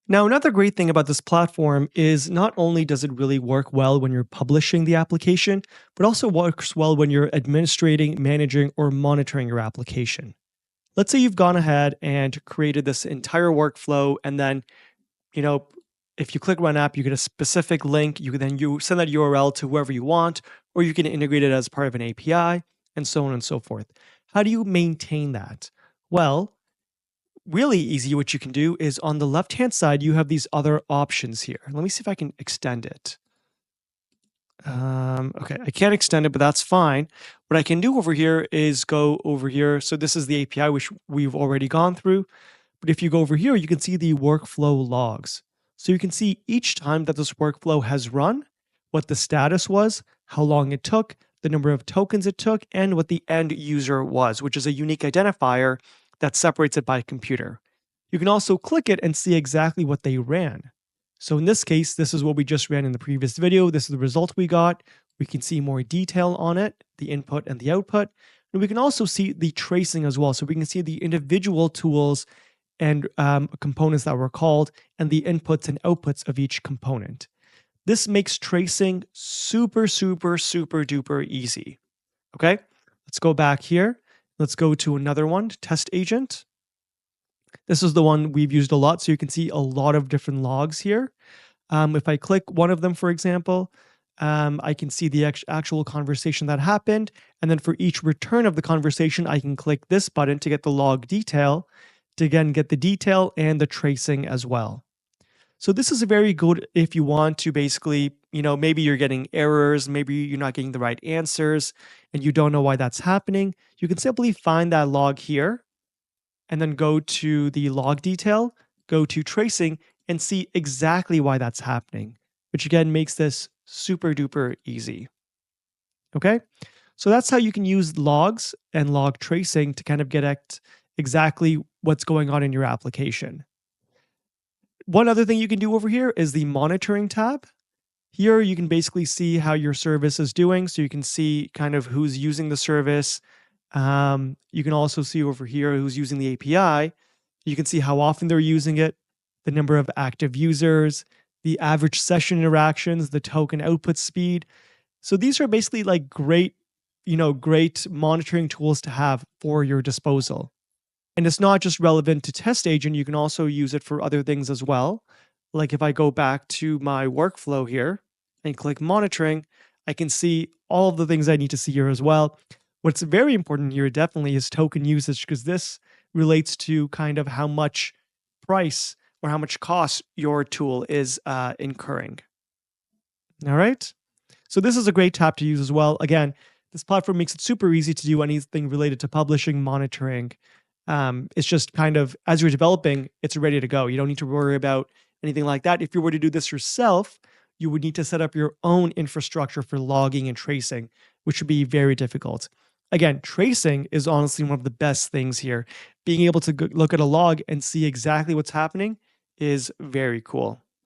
Now, another great thing about this platform is not only does it really work well when you're publishing the application, but also works well when you're administrating, managing, or monitoring your application. Let's say you've gone ahead and created this entire workflow, and then, you know, if you click Run App, you get a specific link. You can then you send that URL to whoever you want, or you can integrate it as part of an API, and so on and so forth. How do you maintain that? Well, really easy, what you can do is on the left-hand side, you have these other options here. Let me see if I can extend it. Okay, I can't extend it, but that's fine. What I can do over here is go over here. So this is the API, which we've already gone through. But if you go over here, you can see the workflow logs. So you can see each time that this workflow has run, what the status was, how long it took, the number of tokens it took, and what the end user was, which is a unique identifier that separates it by computer. You can also click it and see exactly what they ran. So in this case, this is what we just ran in the previous video. This is the result we got. We can see more detail on it, the input and the output. And we can also see the tracing as well. So we can see the individual tools and components that were called and the inputs and outputs of each component. This makes tracing super, super, super duper easy. Okay, let's go back here. Let's go to another one, test agent. This is the one we've used a lot, so you can see a lot of different logs here. If I click one of them, for example, I can see the actual conversation that happened. And then for each return of the conversation, I can click this button to get the log detail, to again get the detail and the tracing as well. So this is very good if you want to basically, maybe you're getting errors, maybe you're not getting the right answers, and you don't know why that's happening. You can simply find that log here and then go to the log detail, go to tracing, and see exactly why that's happening, which again makes this super duper easy. Okay, so that's how you can use logs and log tracing to kind of get at exactly what's going on in your application. One other thing you can do over here is the monitoring tab. Here you can basically see how your service is doing. So you can see kind of who's using the service. You can also see over here who's using the API. You can see how often they're using it, the number of active users, the average session interactions, the token output speed. So these are basically like great monitoring tools to have for your disposal. And it's not just relevant to test agent, you can also use it for other things as well. Like if I go back to my workflow here and click monitoring, I can see all of the things I need to see here as well. What's very important here definitely is token usage, because this relates to kind of how much price or how much cost your tool is incurring. All right. So this is a great tab to use as well. Again, this platform makes it super easy to do anything related to publishing, monitoring. It's just kind of, as you're developing, it's ready to go. You don't need to worry about anything like that. If you were to do this yourself, you would need to set up your own infrastructure for logging and tracing, which would be very difficult. Again, tracing is honestly one of the best things here. Being able to look at a log and see exactly what's happening is very cool.